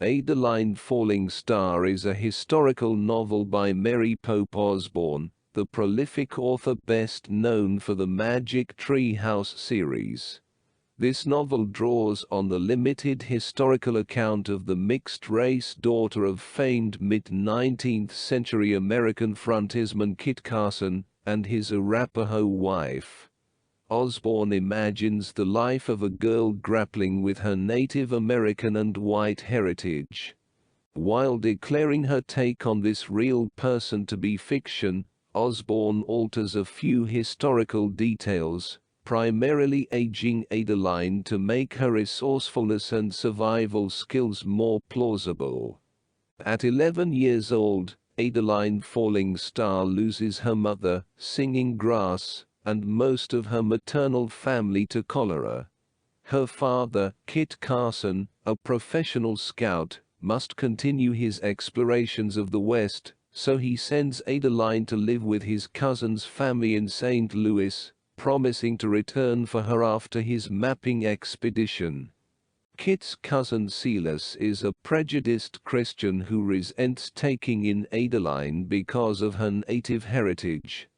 Adaline Falling Star is a historical novel by Mary Pope Osborne, the prolific author best known for the Magic Tree House series. This novel draws on the limited historical account of the mixed-race daughter of famed mid-19th century American frontiersman Kit Carson and his Arapaho wife. Osborne imagines the life of a girl grappling with her Native American and white heritage. While declaring her take on this real person to be fiction, Osborne alters a few historical details, primarily aging Adaline to make her resourcefulness and survival skills more plausible. At 11 years old, Adaline Falling Star loses her mother, Singing Grass, and most of her maternal family to cholera. Her father, Kit Carson, a professional scout, must continue his explorations of the West, so he sends Adaline to live with his cousin's family in St. Louis, promising to return for her after his mapping expedition. Kit's cousin Silas is a prejudiced Christian who resents taking in Adaline because of her native heritage.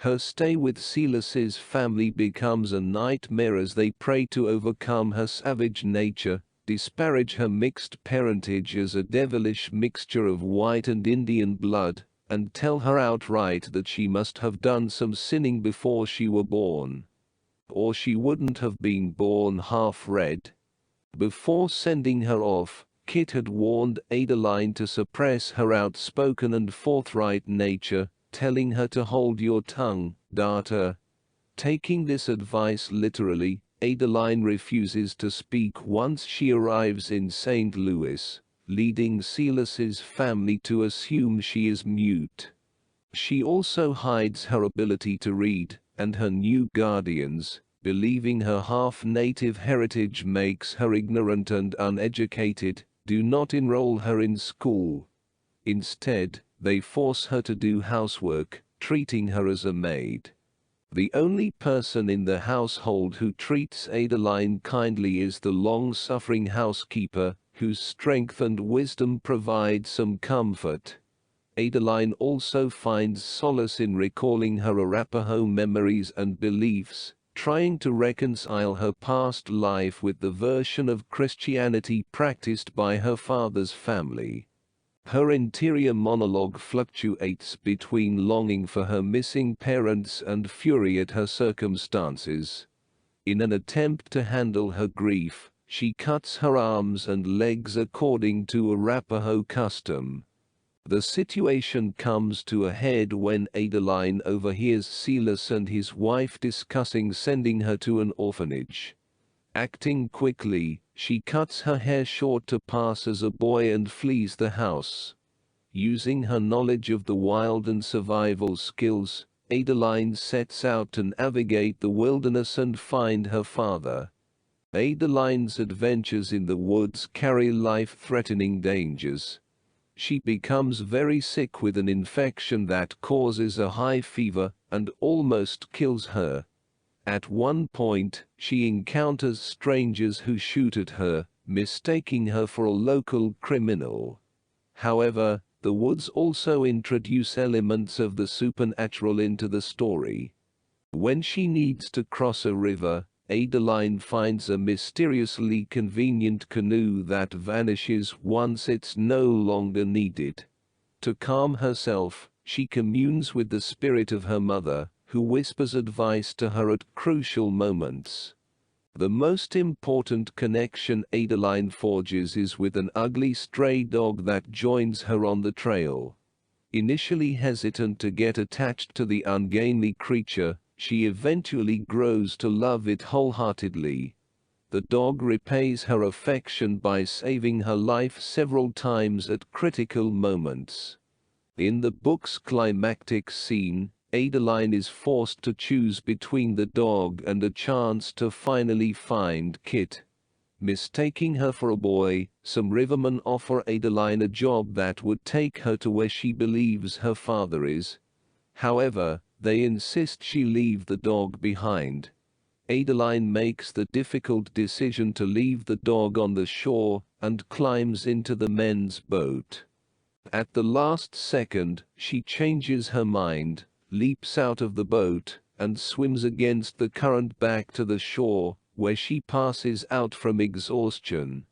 Her stay with Silas's family becomes a nightmare as they pray to overcome her savage nature, disparage her mixed parentage as a devilish mixture of white and Indian blood, and tell her outright that she must have done some sinning before she were born. Or she wouldn't have been born half red. Before sending her off, Kit had warned Adaline to suppress her outspoken and forthright nature, telling her to hold your tongue, daughter. Taking this advice literally, Adaline refuses to speak once she arrives in St. Louis, leading Silas's family to assume she is mute. She also hides her ability to read, and her new guardians, believing her half-native heritage makes her ignorant and uneducated, do not enroll her in school. Instead, they force her to do housework, treating her as a maid. The only person in the household who treats Adaline kindly is the long-suffering housekeeper, whose strength and wisdom provide some comfort. Adaline also finds solace in recalling her Arapaho memories and beliefs, trying to reconcile her past life with the version of Christianity practiced by her father's family. Her interior monologue fluctuates between longing for her missing parents and fury at her circumstances. In an attempt to handle her grief, she cuts her arms and legs according to Arapaho custom. The situation comes to a head when Adaline overhears Silas and his wife discussing sending her to an orphanage. Acting quickly, she cuts her hair short to pass as a boy and flees the house. Using her knowledge of the wild and survival skills, Adaline sets out to navigate the wilderness and find her father. Adaline's adventures in the woods carry life-threatening dangers. She becomes very sick with an infection that causes a high fever and almost kills her. At one point, she encounters strangers who shoot at her, mistaking her for a local criminal. However, the woods also introduce elements of the supernatural into the story. When she needs to cross a river, Adaline finds a mysteriously convenient canoe that vanishes once it's no longer needed. To calm herself, she communes with the spirit of her mother, who whispers advice to her at crucial moments. The most important connection Adaline forges is with an ugly stray dog that joins her on the trail. Initially hesitant to get attached to the ungainly creature, she eventually grows to love it wholeheartedly. The dog repays her affection by saving her life several times at critical moments. In the book's climactic scene, Adaline is forced to choose between the dog and a chance to finally find Kit. Mistaking her for a boy, some rivermen offer Adaline a job that would take her to where she believes her father is. However, they insist she leave the dog behind. Adaline makes the difficult decision to leave the dog on the shore and climbs into the men's boat. At the last second, she changes her mind, leaps out of the boat, and swims against the current back to the shore, where she passes out from exhaustion.